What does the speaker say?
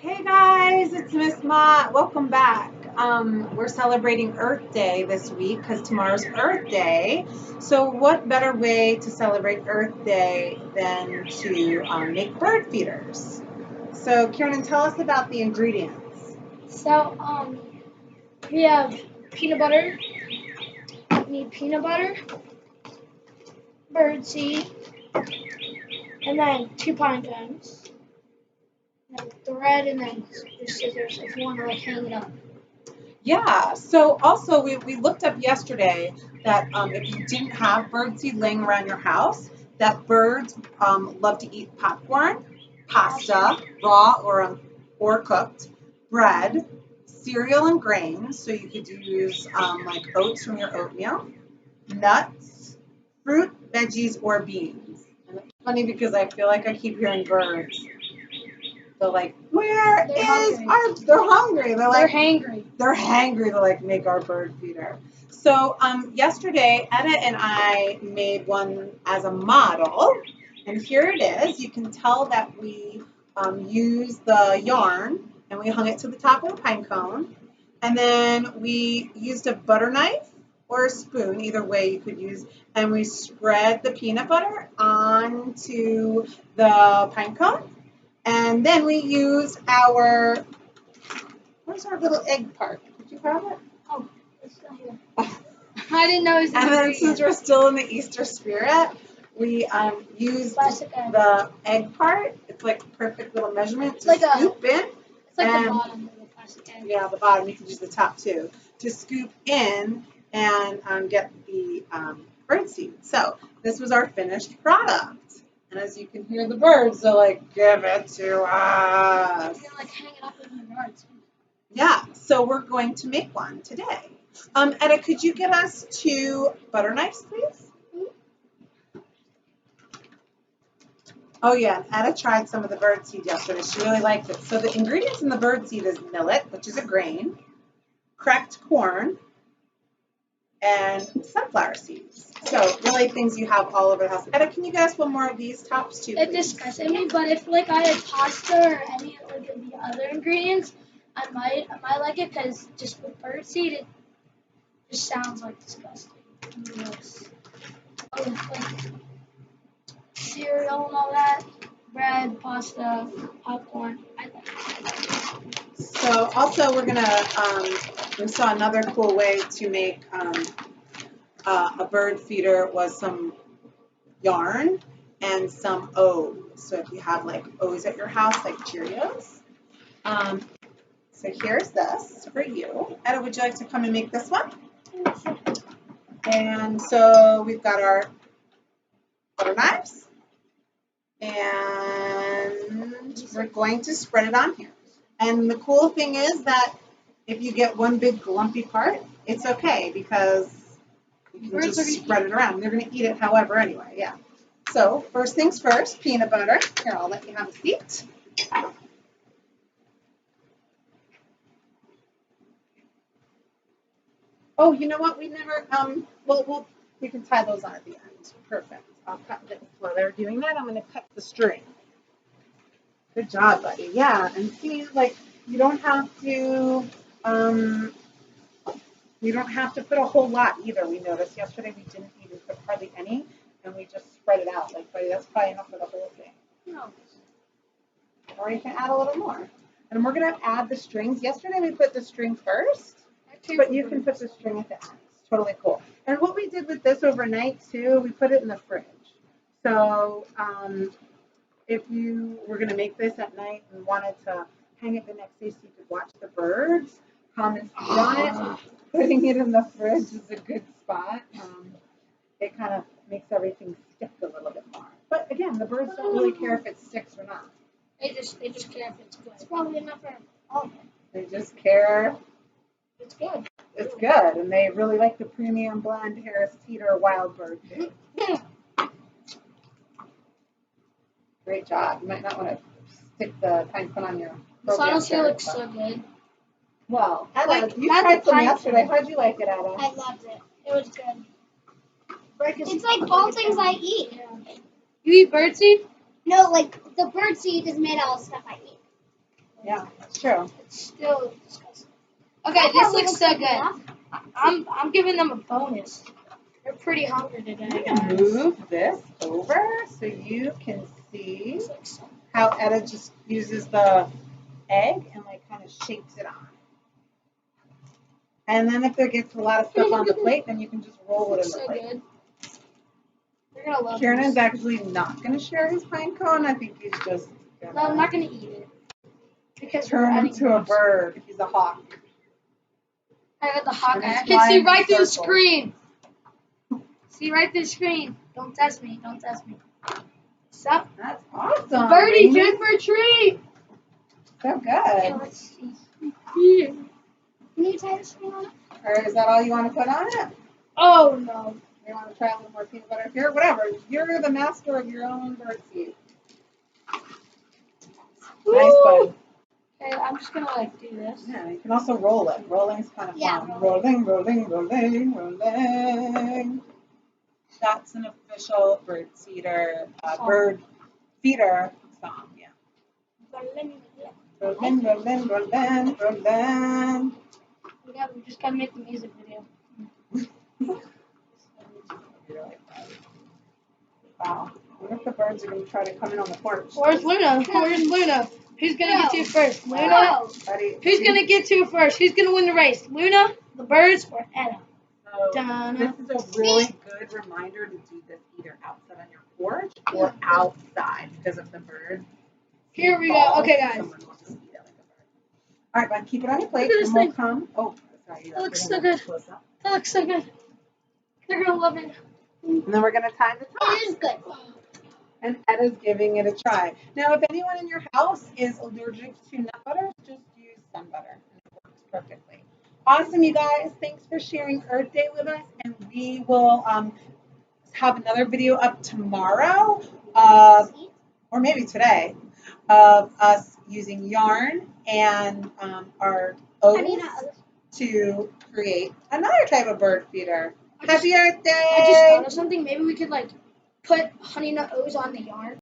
Hey guys, it's Miss Ma. Welcome back. We're celebrating Earth Day this week because tomorrow's Earth Day. So, what better way to celebrate Earth Day than to make bird feeders? So, Kieran, tell us about the ingredients. So, we have peanut butter. We need peanut butter, birdseed, and then 2 pinecones, and then thread, and then your scissors if you want to hang it up. Yeah, so also we looked up yesterday that if you didn't have birdseed laying around your house, that birds love to eat popcorn, pasta, raw or cooked, bread, cereal and grains. So you could use like oats from your oatmeal, nuts, fruit, veggies, or beans. And it's funny because I feel like I keep hearing birds. They're like, where They're is hungry. they're hungry. They're They're like, hangry. they're hangry to like make our bird feeder. So yesterday, Etta and I made one as a model, and here it is. You can tell that we used the yarn and we hung it to the top of the pine cone, and then we used a butter knife or a spoon, either way you could use, and we spread the peanut butter onto the pine cone, and then we used where's our little egg part? Did you have it? Oh, it's still here. I didn't know it was in And the then since we're still in the Easter spirit, we used plastic egg. the egg part. It's like a perfect little measurement to Like scoop in. It's like and- the bottom of the plastic egg. Yeah, the bottom. You can use the top too to scoop in and get the birdseed. So this was our finished product. And as you can hear the birds, they're like, give it to us. You can like hang it up in your yard. Yeah, so we're going to make one today. Etta, could you get us 2 butter knives, please? Oh yeah, and Etta tried some of the birdseed yesterday. She really liked it. So the ingredients in the birdseed is millet, which is a grain, cracked corn, and sunflower seeds. So really things you have all over the house. Etta, can you get us one more of these tops too, It please? disgusted me, but if like I had pasta or any like of the other ingredients, I might like it because just with birdseed, it just sounds like disgusting. Gross. Like cereal and all that, bread, pasta, popcorn. I like it. So also we're gonna, we saw another cool way to make a bird feeder was some yarn and some O's. So if you have like O's at your house, like Cheerios. So here's this for you. Etta, would you like to come and make this one? And so we've got our butter knives, and we're going to spread it on here. And the cool thing is that if you get one big lumpy part, it's okay because you can just spread it around. They're going to eat it however anyway, yeah. So first things first, peanut butter. Here, I'll let you have a seat. Oh, you know what? We never, we can tie those on at the end. Perfect. I'll cut this. While they're doing that, I'm going to cut the string. Good job, buddy. Yeah, and see, like, you don't have to put a whole lot either. We noticed yesterday we didn't even put hardly any, and we just spread it out. Like, buddy, that's probably enough for the whole thing. No. Or you can add a little more. And we're going to add the strings. Yesterday we put the string first, but you can put the string at the end. It's totally cool. And what we did with this overnight, too, we put it in the fridge. So if you were going to make this at night and wanted to hang it the next day so you could watch the birds come and feed on it, putting it in the fridge is a good spot. It kind of makes everything stick a little bit more. But again, the birds don't really care if it sticks or not. They just care if it's good. It's probably enough for all of them. They just care. It's good. It's good, and they really like the premium blend Harris Teeter Wild Bird too. Great job. You might not want to stick the pine cone on your This program honestly shirt, looks but- so good. Well, Etta, Like, you not tried the some pine yesterday. cone. How'd you like it, Etta? I loved it. It was good. It's like all things I eat. You eat birdseed? No, like the bird seed is made out of stuff I eat. Yeah, that's true. It's still disgusting. Okay, this looks so good. I'm giving them a bonus. They're pretty hungry today, I'm gonna guys. move this over so you can see how Etta just uses the egg and like kind of shapes it on. And then if there gets a lot of stuff on the plate, then you can just roll it in the So plate. good. They're gonna love Kieran's this. actually not gonna share his pine cone. I think he's just No, I'm gonna not gonna eat it because turn into a bird. He's a hawk. I got the hawk. And I it's can see flying right through the circles. screen. See right through the screen. Don't test me. Don't test me. Sup? That's awesome. Birdie's Amy. in for a treat. So Okay, good. let's see. Yeah. Can you tie the string on it? Or is that all you want to put on it? Oh no. You want to try a little more peanut butter here? Whatever. You're the master of your own birdseed. Nice, bud. Okay, I'm just gonna like do this. Yeah, you can also roll it. Rolling's kind of Yeah, fun. Rolling, rolling, rolling, rolling. That's an official bird feeder song. Yeah. Rolling, rolling, rolling, rolling. We just gotta make the music video. Wow. I wonder if the birds are going to try to come in on the porch. Where's Luna? Where's Luna? Who's gonna get to first? Luna? Wow. Buddy, Who's gonna get to first? Who's gonna win the race? Luna, the birds, or Etta? So Donna. this is a really good reminder to do this either outside on your porch or outside because of the bird. Here we go. Okay, guys. Someone wants to eat it like a bird. All right, bud, keep it on your plate. Look at this and we'll thing. come. Oh, sorry. That looks so good. That looks so good. They're gonna love it. And then we're going to time the top. It is good. And Etta's giving it a try. Now, if anyone in your house is allergic to nut butter, just use sunbutter. And it works perfectly. Awesome, you guys. Thanks for sharing Earth Day with us. And we will have another video up tomorrow, or maybe today, of us using yarn and our oats to create another type of bird feeder. Happy Earth Day! I just thought of something. Maybe we could like put honey nut O's on the yarn.